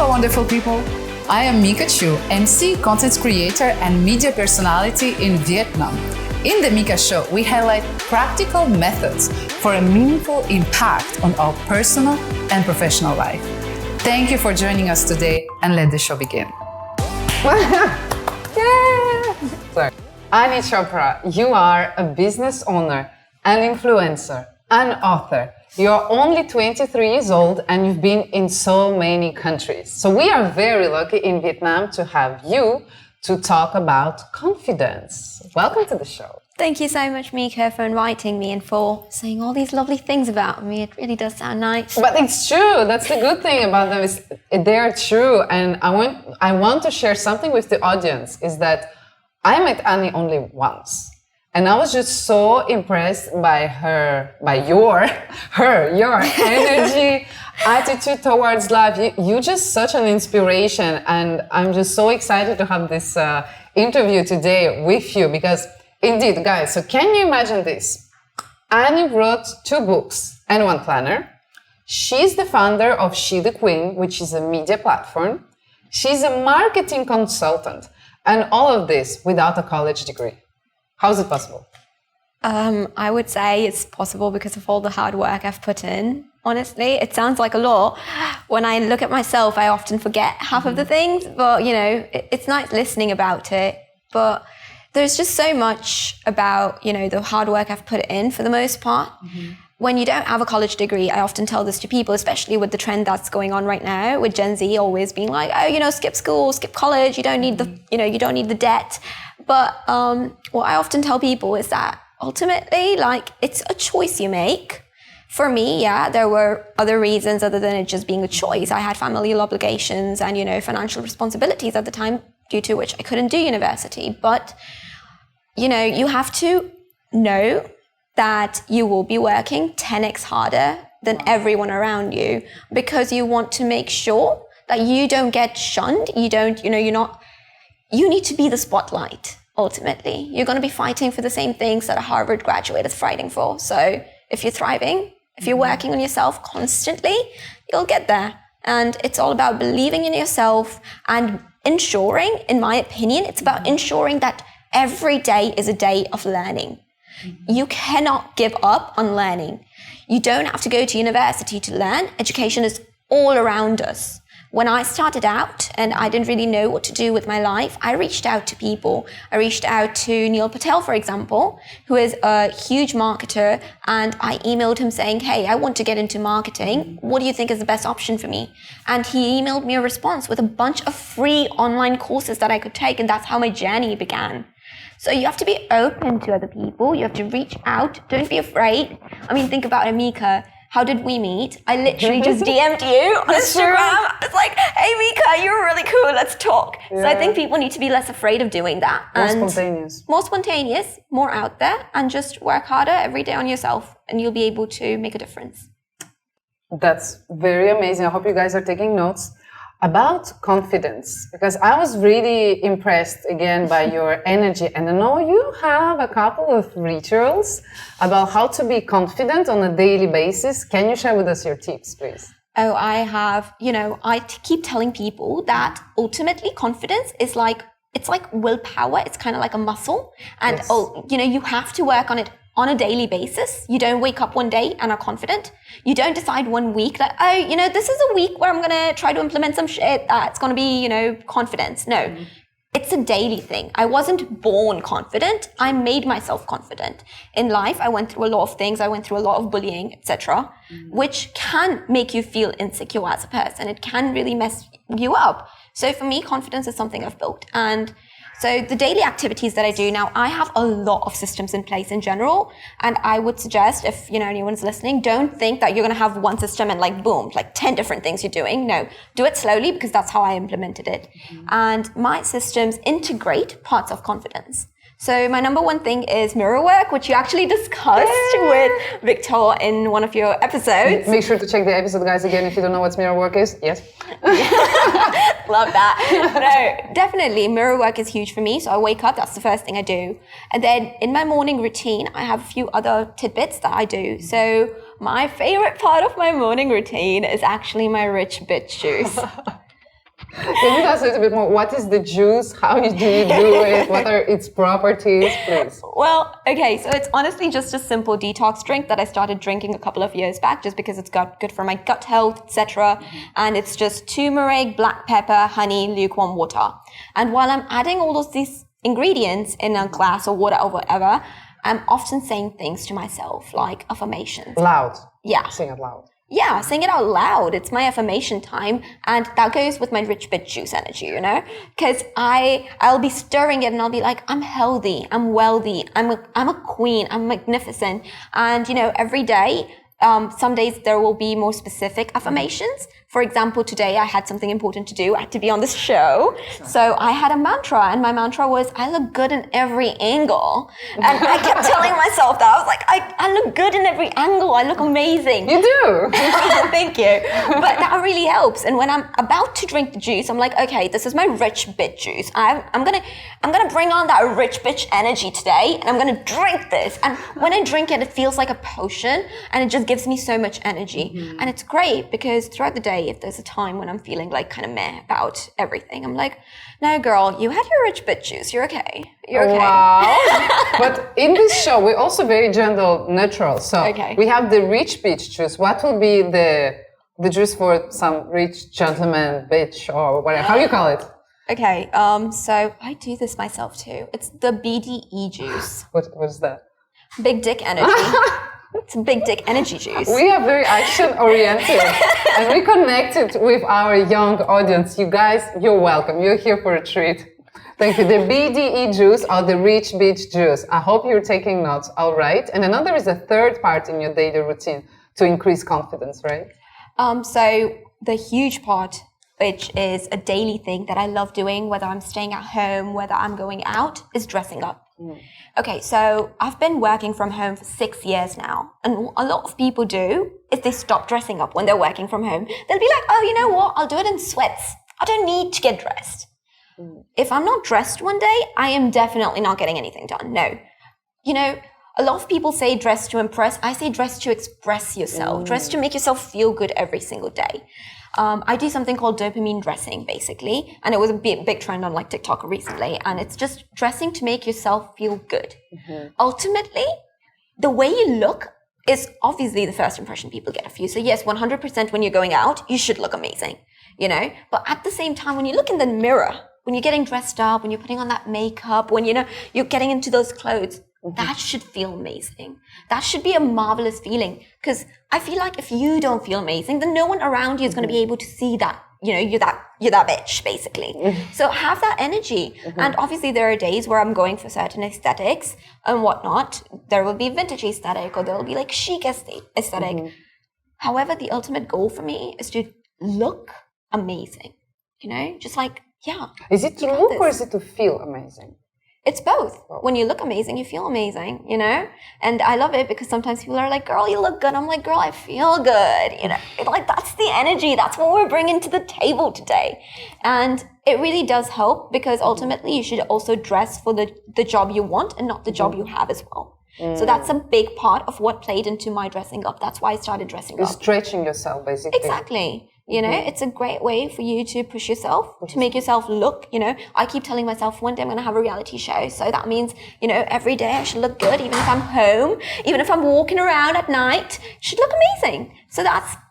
Hello, wonderful people. I am Micka, MC, content creator, and media personality in Vietnam. In the Micka Show, we highlight practical methods for a meaningful impact on our personal and professional life. Thank you for joining us today, and let the show begin. Sorry. Ani Chopra, you are a business owner, an influencer, an author. You are only 23 years old and you've been in so many countries. So we are very lucky in Vietnam to have you to talk about confidence. Welcome to the show. Thank you so much, Micka, for inviting me and for saying all these lovely things about me. It really does sound nice. But it's true. That's the good thing about them is they are true. And I want to share something with the audience is that I met Annie only once. And I was just so impressed by your energy, attitude towards life. You're just such an inspiration. And I'm just so excited to have this interview today with you because indeed, guys, so can you imagine this? Annie wrote 2 books and 1 planner. She's the founder of She the Queen, which is a media platform. She's a marketing consultant. And all of this without a college degree. How is it possible? I would say it's possible because of all the hard work I've put in. Honestly, it sounds like a lot. When I look at myself, I often forget half of the things, but it's nice listening about it. But there's just so much about, the hard work I've put in for the most part. Mm-hmm. When you don't have a college degree, I often tell this to people, especially with the trend that's going on right now, with Gen Z always being like, oh, skip school, skip college, you don't need you don't need the debt. But what I often tell people is that ultimately, it's a choice you make. For me, there were other reasons other than it just being a choice. I had familial obligations and, financial responsibilities at the time due to which I couldn't do university. But, you have to know that you will be working 10x harder than everyone around you because you want to make sure that you don't get shunned. You don't, you need to be the spotlight, ultimately. You're going to be fighting for the same things that a Harvard graduate is fighting for. So if you're thriving, if you're working on yourself constantly, you'll get there. And it's all about believing in yourself and ensuring, in my opinion, it's about ensuring that every day is a day of learning. You cannot give up on learning. You don't have to go to university to learn. Education is all around us. When I started out and I didn't really know what to do with my life, I reached out to people. I reached out to Neil Patel, for example, who is a huge marketer. And I emailed him saying, hey, I want to get into marketing. What do you think is the best option for me? And he emailed me a response with a bunch of free online courses that I could take. And that's how my journey began. So you have to be open to other people. You have to reach out. Don't be afraid. I mean, think about Micka. How did we meet? I literally just DM'd you on Instagram. It's like, hey, Micka, you're really cool. Let's talk. Yeah. So I think people need to be less afraid of doing that. More spontaneous, more out there, and just work harder every day on yourself, and you'll be able to make a difference. That's very amazing. I hope you guys are taking notes. About confidence, because I was really impressed again by your energy, and I know you have a couple of rituals about how to be confident on a daily basis. Can you share with us your tips, please? Oh, I have, I keep telling people that ultimately confidence is it's like willpower. It's kind of like a muscle, and yes. You have to work on it on a daily basis. You don't wake up one day and are confident. You don't decide one week that, this is a week where I'm going to try to implement some shit that's going to be, confidence. No, it's a daily thing. I wasn't born confident. I made myself confident. In life, I went through a lot of things. I went through a lot of bullying, etc., which can make you feel insecure as a person. It can really mess you up. So for me, confidence is something I've built. And so the daily activities that I do now, I have a lot of systems in place in general. And I would suggest if, anyone's listening, don't think that you're going to have one system and boom, 10 different things you're doing. No, do it slowly because that's how I implemented it. Mm-hmm. And my systems integrate parts of confidence. So my number one thing is mirror work, which you actually discussed with Victor in one of your episodes. Make sure to check the episode, guys, again, if you don't know what mirror work is. Yes. Love that. No, definitely mirror work is huge for me. So I wake up, that's the first thing I do. And then in my morning routine, I have a few other tidbits that I do. So my favorite part of my morning routine is actually my rich bitch juice. Can you tell us a little bit more? What is the juice? How do you do it? What are its properties, please? Well, okay, so it's honestly just a simple detox drink that I started drinking a couple of years back just because it's got good for my gut health, etc. And it's just turmeric, black pepper, honey, lukewarm water. And while I'm adding all of these ingredients in a glass of water or whatever, I'm often saying things to myself like affirmations. Loud. Yeah. Sing it loud. Yeah, sing it out loud. It's my affirmation time. And that goes with my rich bitch juice energy, you know? Because I'll be stirring it and I'll be like, I'm healthy, I'm wealthy, I'm a queen, I'm magnificent. And, you know, every day, some days there will be more specific affirmations. For example, today I had something important to do. I had to be on this show. So I had a mantra, and my mantra was, I look good in every angle. And I kept telling myself that. I was like, I look good in every angle. I look amazing. You do. Thank you. But that really helps. And when I'm about to drink the juice, I'm like, okay, this is my rich bitch juice. I'm gonna bring on that rich bitch energy today, and I'm gonna drink this. And when I drink it, it feels like a potion, and it just gives me so much energy. And it's great because throughout the day, if there's a time when I'm feeling like kind of meh about everything, I'm like, no, girl, you had your rich bitch juice. You're okay. You're okay. Wow. But in this show, we're also very gender neutral. So we have the rich bitch juice. What will be the juice for some rich gentleman bitch or whatever? How you call it? Okay. So I do this myself too. It's the BDE juice. What is that? Big dick energy. It's a big dick energy juice. We are very action oriented and we connected with our young audience. You guys, you're welcome. You're here for a treat. Thank you. The BDE juice or the rich bitch juice. I hope you're taking notes. All right. And another is a third part in your daily routine to increase confidence, right? So the huge part, which is a daily thing that I love doing, whether I'm staying at home, whether I'm going out, is dressing up. Okay, so I've been working from home for 6 years now. And a lot of people do is they stop dressing up when they're working from home. They'll be like, oh, you know what? I'll do it in sweats. I don't need to get dressed. If I'm not dressed one day, I am definitely not getting anything done. No. You know, a lot of people say dress to impress. I say dress to express yourself. Dress to make yourself feel good every single day. I do something called dopamine dressing, basically, and it was a big trend on like TikTok recently, and it's just dressing to make yourself feel good. Ultimately, the way you look is obviously the first impression people get of you. So yes, 100% when you're going out, you should look amazing, you know, but at the same time, when you look in the mirror, when you're getting dressed up, when you're putting on that makeup, when, you know, you're getting into those clothes, that should feel amazing. That should be a marvelous feeling. Because I feel like if you don't feel amazing, then no one around you is going to be able to see that, you know, you're that bitch, basically. So have that energy. And obviously there are days where I'm going for certain aesthetics and whatnot. There will be vintage aesthetic or there will be like chic aesthetic. However, the ultimate goal for me is to look amazing. You know, just like, yeah. Is it to look or is it to feel amazing? It's both. When you look amazing, you feel amazing, you know? And I love it because sometimes people are like, girl, you look good. I'm like, girl, I feel good. You know, like that's the energy. That's what we're bringing to the table today. And it really does help because ultimately you should also dress for the job you want and not the job you have as well. So that's a big part of what played into my dressing up. That's why I started dressing up. Stretching yourself, basically. Exactly. You know, it's a great way for you to push yourself, to make yourself look, you know. I keep telling myself one day I'm going to have a reality show. So that means, you know, every day I should look good, even if I'm home, even if I'm walking around at night, should look amazing. So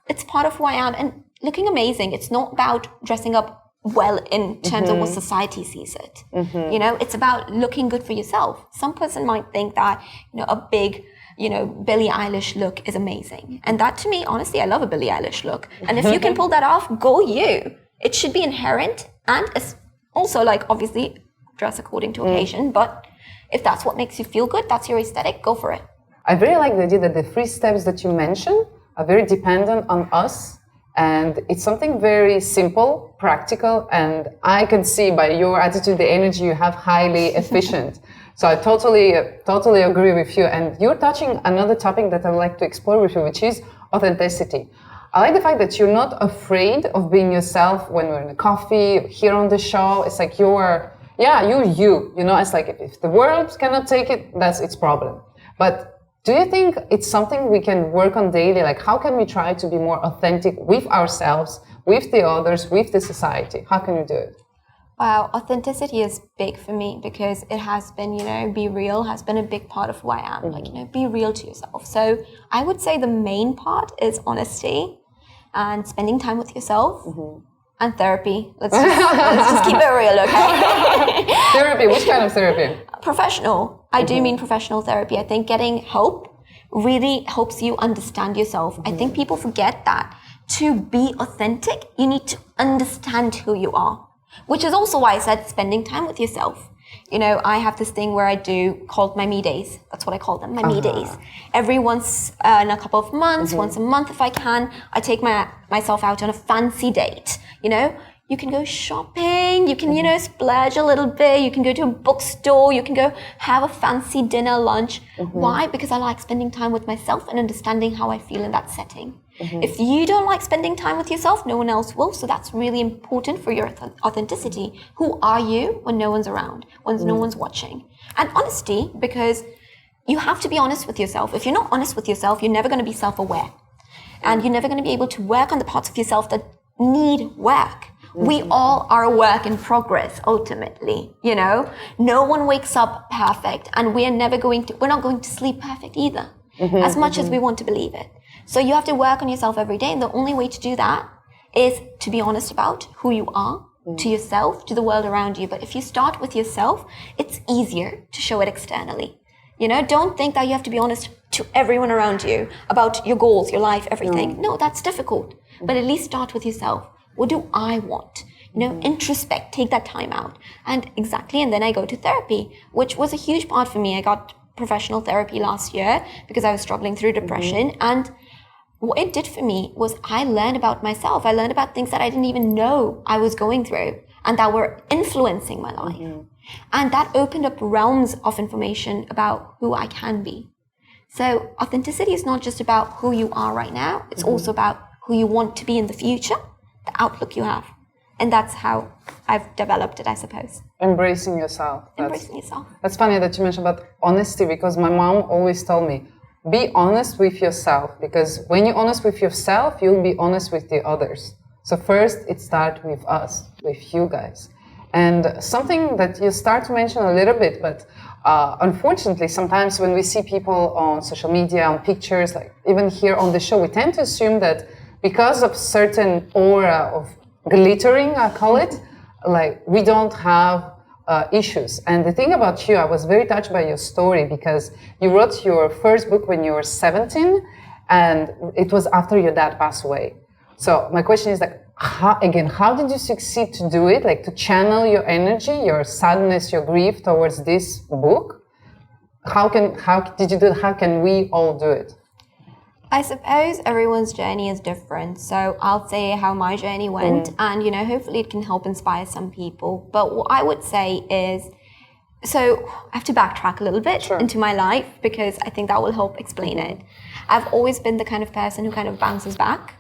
it's part of who I am. And looking amazing, it's not about dressing up well in terms of what society sees it. You know, it's about looking good for yourself. Some person might think that, you know, a big, you know, Billie Eilish look is amazing. And that to me, honestly, I love a Billie Eilish look. And if you can pull that off, go you. It should be inherent. And it's also like, obviously, dress according to occasion. But if that's what makes you feel good, that's your aesthetic, go for it. I very like the idea that the 3 steps that you mentioned are very dependent on us. And it's something very simple, practical. And I can see by your attitude, the energy you have, highly efficient. So I totally agree with you. And you're touching another topic that I would like to explore with you, which is authenticity. I like the fact that you're not afraid of being yourself when we're in a coffee, here on the show. It's like you're you. You know, it's like if the world cannot take it, that's its problem. But do you think it's something we can work on daily? Like, how can we try to be more authentic with ourselves with the others, with the society? How can you do it? Wow, authenticity is big for me because it has been, be real has been a big part of who I am. Like, be real to yourself. So I would say the main part is honesty and spending time with yourself and therapy. Let's just keep it real, okay? Therapy, which kind of therapy? Professional. I do mean professional therapy. I think getting help really helps you understand yourself. I think people forget that to be authentic, you need to understand who you are. Which is also why I said spending time with yourself. I have this thing where I do called my me days. That's what I call them, my me days. Every once in a couple of months, once a month if I can, I take myself out on a fancy date. You can go shopping, you can, splurge a little bit, you can go to a bookstore, you can go have a fancy dinner, lunch. Why? Because I like spending time with myself and understanding how I feel in that setting. If you don't like spending time with yourself, no one else will. So that's really important for your authenticity. Who are you when no one's around, when no one's watching? And honesty, because you have to be honest with yourself. If you're not honest with yourself, you're never going to be self-aware. And you're never going to be able to work on the parts of yourself that need work. We all are a work in progress, ultimately, No one wakes up perfect, and we're not going to sleep perfect either, as much as we want to believe it. So you have to work on yourself every day, and the only way to do that is to be honest about who you are, to yourself, to the world around you. But if you start with yourself, it's easier to show it externally. Don't think that you have to be honest to everyone around you about your goals, your life, everything. No, that's difficult. But at least start with yourself. What do I want? Introspect, take that time out. And then I go to therapy, which was a huge part for me. I got professional therapy last year because I was struggling through depression. And what it did for me was I learned about myself. I learned about things that I didn't even know I was going through and that were influencing my life. And that opened up realms of information about who I can be. So authenticity is not just about who you are right now. It's also about who you want to be in the future, the outlook you have. And that's how I've developed it, I suppose. Embracing yourself. Embracing yourself. That's funny that you mentioned about honesty, because my mom always told me, be honest with yourself, because when you're honest with yourself, you'll be honest with the others. So first, it starts with us, with you guys. And something that you start to mention a little bit, but unfortunately, sometimes when we see people on social media, on pictures, like even here on the show, we tend to assume that because of certain aura of glittering, I call it, like we don't have issues. And the thing about you, I was very touched by your story because you wrote your first book when you were 17 and it was after your dad passed away. So my question is like, how did you succeed to do it? Like to channel your energy, your sadness, your grief towards this book? How did you do it? How can we all do it? I suppose everyone's journey is different. So I'll say how my journey went and, hopefully it can help inspire some people. But what I would say is, so I have to backtrack a little bit into my life because I think that will help explain it. I've always been the kind of person who kind of bounces back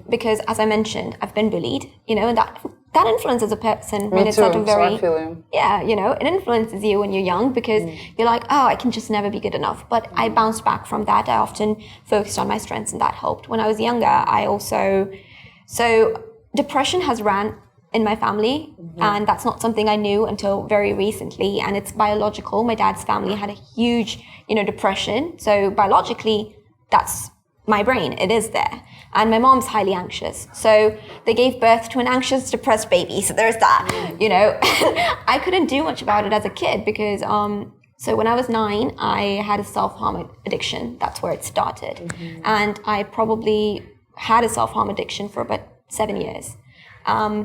because, as I mentioned, I've been bullied, and that influences a person when it's not a very... So I feel you. Yeah, it influences you when you're young because you're like, oh, I can just never be good enough. But I bounced back from that. I often focused on my strengths and that helped. When I was younger, so depression has ran in my family and that's not something I knew until very recently, and it's biological. My dad's family had a huge, depression. So biologically, that's my brain. It is there. And my mom's highly anxious. So they gave birth to an anxious, depressed baby. So there's that, I couldn't do much about it as a kid because, so when I was 9, I had a self-harm addiction. That's where it started. And I probably had a self-harm addiction for about 7 years.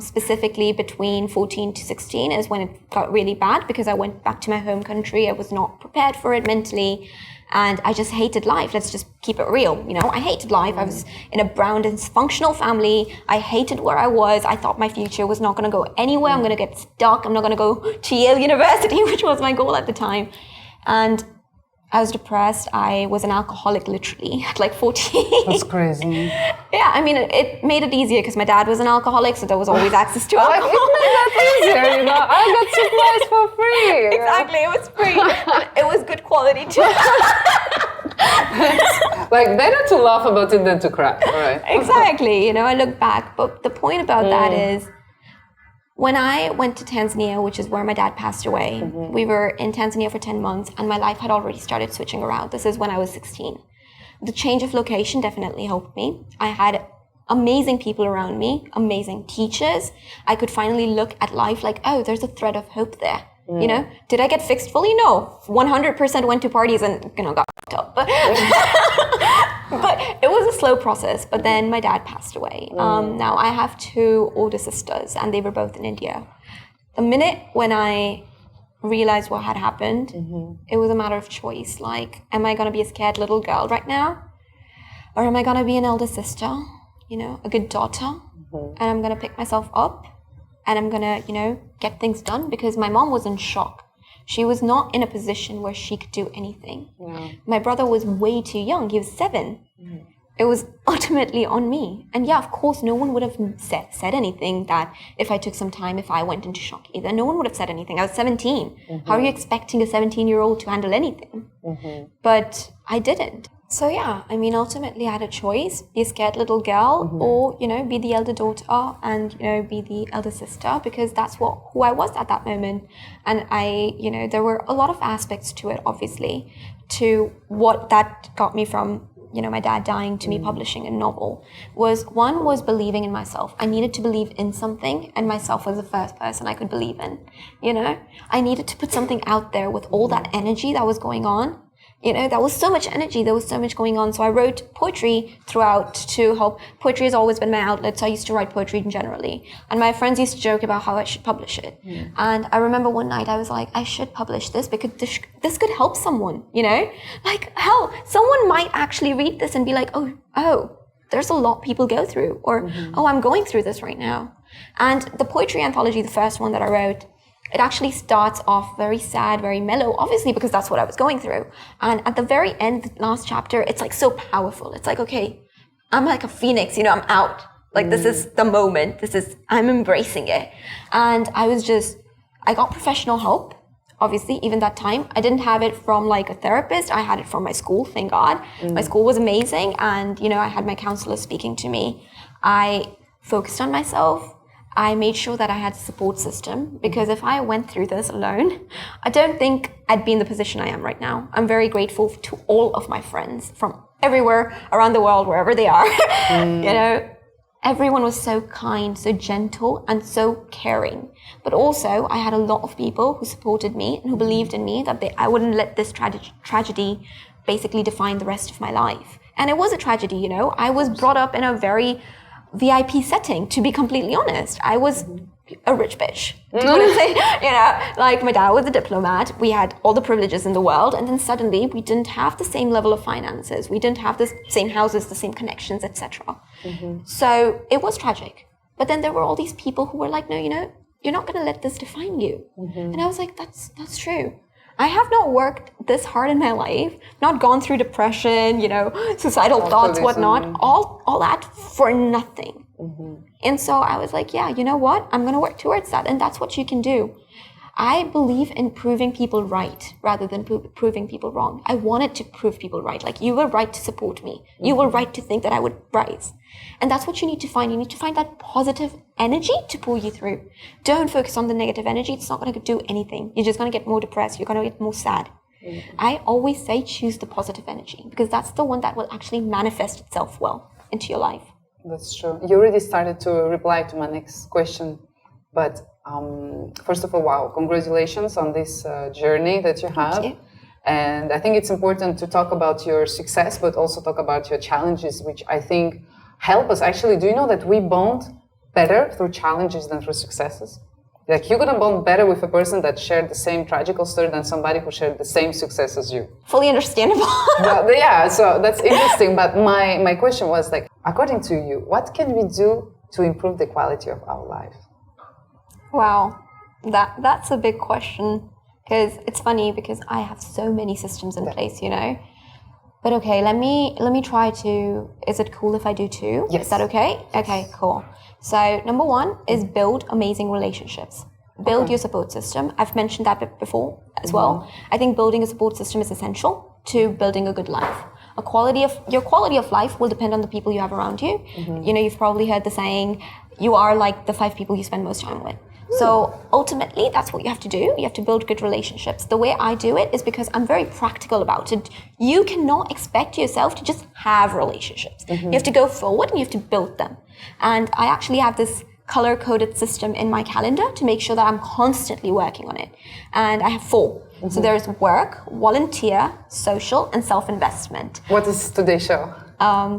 Specifically between 14 to 16 is when it got really bad because I went back to my home country. I was not prepared for it mentally. And I just hated life. Let's just keep it real. I hated life. I was in a brown dysfunctional family. I hated where I was. I thought my future was not going to go anywhere. I'm going to get stuck. I'm not going to go to Yale University, which was my goal at the time. And I was depressed. I was an alcoholic literally at like 14. That's crazy. Yeah, I mean, it made it easier because my dad was an alcoholic, so there was always access to alcohol. It made that easier, I got supplies for free. Exactly, it was free. It was good quality too. Like, better to laugh about it than to cry, right? Exactly. I look back. But the point about that is, when I went to Tanzania, which is where my dad passed away, we were in Tanzania for 10 months and my life had already started switching around. This is when I was 16. The change of location definitely helped me. I had amazing people around me, amazing teachers. I could finally look at life like, oh, there's a thread of hope there. Did I get fixed fully? No. 100% went to parties and got fucked up. But it was a slow process. But then my dad passed away. Now I have 2 older sisters and they were both in India. The minute when I realized what had happened, it was a matter of choice. Like, am I going to be a scared little girl right now? Or am I going to be an elder sister, a good daughter? And I'm going to pick myself up. And I'm going to, get things done, because my mom was in shock. She was not in a position where she could do anything. Yeah. My brother was way too young. He was 7. It was ultimately on me. And yeah, of course, no one would have said anything that if I took some time, if I went into shock either. No one would have said anything. I was 17. How are you expecting a 17-year-old to handle anything? But I didn't. So yeah, ultimately I had a choice, be a scared little girl or, be the elder daughter and, be the elder sister, because that's who I was at that moment. And there were a lot of aspects to it, obviously, to what that got me from, my dad dying to me publishing a novel. One was believing in myself. I needed to believe in something, and myself was the first person I could believe in, I needed to put something out there with all that energy that was going on. There was so much energy, there was so much going on. So I wrote poetry throughout to help. Poetry has always been my outlet, so I used to write poetry generally. And my friends used to joke about how I should publish it. And I remember one night I was like, I should publish this because this could help someone, Like, hell, someone might actually read this and be like, oh, there's a lot people go through. Or, oh, I'm going through this right now. And the poetry anthology, the first one that I wrote, it actually starts off very sad, very mellow, obviously, because that's what I was going through. And at the very end, the last chapter, it's like so powerful. It's like, okay, I'm like a phoenix, I'm out. Like, this is the moment. I'm embracing it. And I got professional help, obviously, even that time. I didn't have it from like a therapist. I had it from my school, thank God. My school was amazing. And, I had my counselor speaking to me. I focused on myself. I made sure that I had a support system, because if I went through this alone, I don't think I'd be in the position I am right now. I'm very grateful to all of my friends from everywhere around the world, wherever they are. Everyone was so kind, so gentle, and so caring. But also, I had a lot of people who supported me and who believed in me that I wouldn't let this tragedy basically define the rest of my life. And it was a tragedy, I was brought up in a very VIP setting, to be completely honest. I was a rich bitch, like my dad was a diplomat. We had all the privileges in the world, and then suddenly we didn't have the same level of finances. We didn't have the same houses, the same connections, etc. So it was tragic. But then there were all these people who were like, no, you're not going to let this define you. And I was like, that's true. I have not worked this hard in my life, not gone through depression, suicidal thoughts, whatnot, all that for nothing. And so I was like, yeah, you know what? I'm going to work towards that. And that's what you can do. I believe in proving people right rather than proving people wrong. I wanted to prove people right. Like, you were right to support me. You were right to think that I would rise. And that's what you need to find. You need to find that positive energy to pull you through. Don't focus on the negative energy. It's not going to do anything. You're just going to get more depressed. You're going to get more sad. I always say choose the positive energy, because that's the one that will actually manifest itself well into your life. That's true. You already started to reply to my next question, but first of all, wow, congratulations on this journey that you have. Thank you. And I think it's important to talk about your success, but also talk about your challenges, which I think help us. Actually, do you know that we bond better through challenges than through successes? Like, you're gonna bond better with a person that shared the same tragical story than somebody who shared the same success as you. Fully understandable. Yeah, so that's interesting. But my question was, like, according to you, what can we do to improve the quality of our life? Wow, that's a big question, because it's funny because I have so many systems in place, But okay, let me try to. Is it cool if I do 2? Yes. Is that okay? Okay, cool. So number 1 is build amazing relationships. Build your support system. I've mentioned that before as well. I think building a support system is essential to building a good life. your quality of life will depend on the people you have around you. You know, you've probably heard the saying, you are like the 5 people you spend most time with. So ultimately, that's what you have to do. You have to build good relationships. The way I do it is because I'm very practical about it. You cannot expect yourself to just have relationships. You have to go forward and you have to build them. And I actually have this color-coded system in my calendar to make sure that I'm constantly working on it. And I have 4. So there's work, volunteer, social, and self-investment. What is today's show?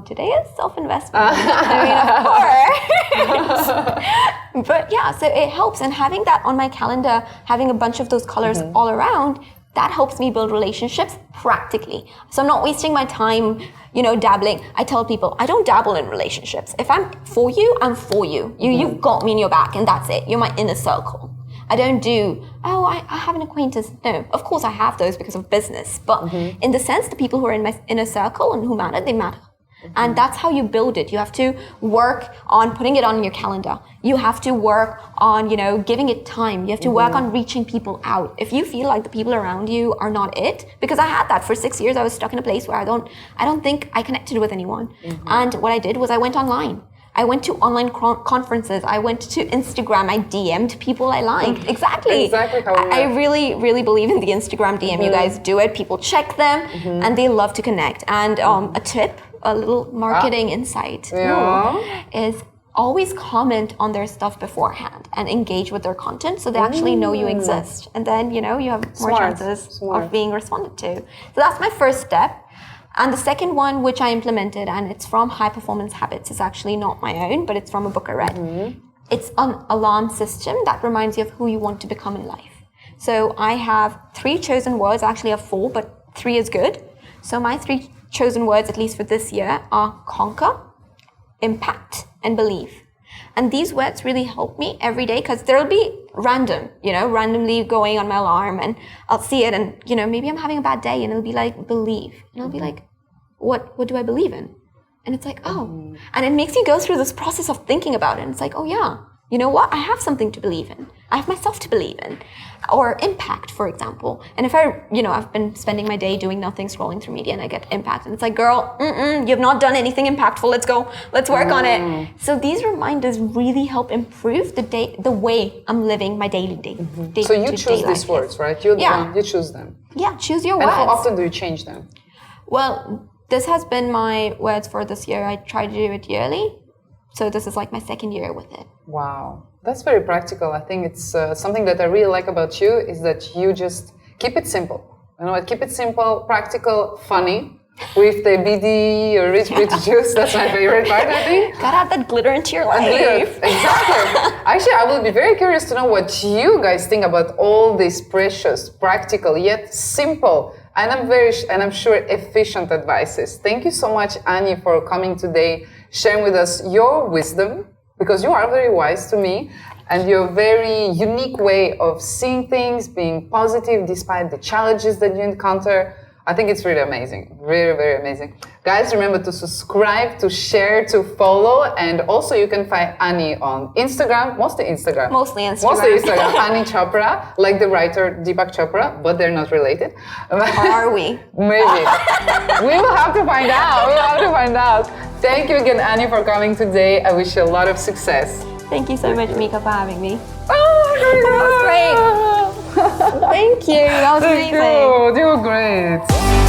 Today is self-investment. I mean, of course. But yeah, so it helps. And having that on my calendar, having a bunch of those colors all around, that helps me build relationships practically. So I'm not wasting my time, you know, dabbling. I tell people, I don't dabble in relationships. If I'm for you, I'm for you. You've got me in your back and that's it. You're my inner circle. I don't do, I have an acquaintance. No, of course I have those because of business. But in the sense, the people who are in my inner circle and who matter, they matter. And that's how you build it. You have to work on putting it on your calendar. You have to work on, you know, giving it time. You have to work on reaching people out. If you feel like the people around you are not it, because I had that for 6 years, I was stuck in a place where I don't think I connected with anyone. And what I did was I went online. I went to online conferences. I went to Instagram. I DM'd people I liked. Exactly how I really, really believe in the Instagram DM. You guys do it. People check them and they love to connect. And a tip, a little marketing insight is always comment on their stuff beforehand and engage with their content so they actually know you exist. And then, you know, you have more chances of being responded to. So that's my first step. And the second one, which I implemented, and it's from High Performance Habits, is actually not my own, but it's from a book I read. It's an alarm system that reminds you of who you want to become in life. So I have 3 chosen words. I actually have 4, but 3 is good. So my 3 chosen words, at least for this year, are conquer, impact, and believe. And these words really help me every day because they'll be random, you know, randomly going on my alarm and I'll see it and, you know, maybe I'm having a bad day and it'll be like, believe. And I'll be like, what do I believe in? And it's like, oh. And it makes you go through this process of thinking about it. And it's like, oh yeah, you know what? I have something to believe in. I have myself to believe in. Or impact, for example. And if I've been spending my day doing nothing, scrolling through media and I get impact. And it's like, girl, you've not done anything impactful. Let's go. Let's work on it. So these reminders really help improve the way I'm living my daily day. So you choose these words, right? You choose them. Yeah, choose your words. And how often do you change them? Well, this has been my words for this year. I try to do it yearly. So this is like my 2nd year with it. Wow. That's very practical. I think it's something that I really like about you is that you just keep it simple. You know, keep it simple, practical, funny. With the BD or rich bitch juice, that's my favorite part, I think. Gotta add that glitter into your life. Exactly. Actually, I will be very curious to know what you guys think about all these precious, practical, yet simple, and I'm sure efficient advices. Thank you so much, Annie, for coming today, sharing with us your wisdom, because you are very wise to me, and your very unique way of seeing things, being positive despite the challenges that you encounter. I think it's really amazing. Very, very amazing. Guys, remember to subscribe, to share, to follow, and also you can find Annie on Instagram, mostly Instagram. Annie Chopra, like the writer Deepak Chopra, but they're not related. Or are we? Maybe. We will have to find out. Thank you again, Annie, for coming today. I wish you a lot of success. Thank you so much, Micka, for having me. Oh, that was great. Thank you. That was amazing. You were great.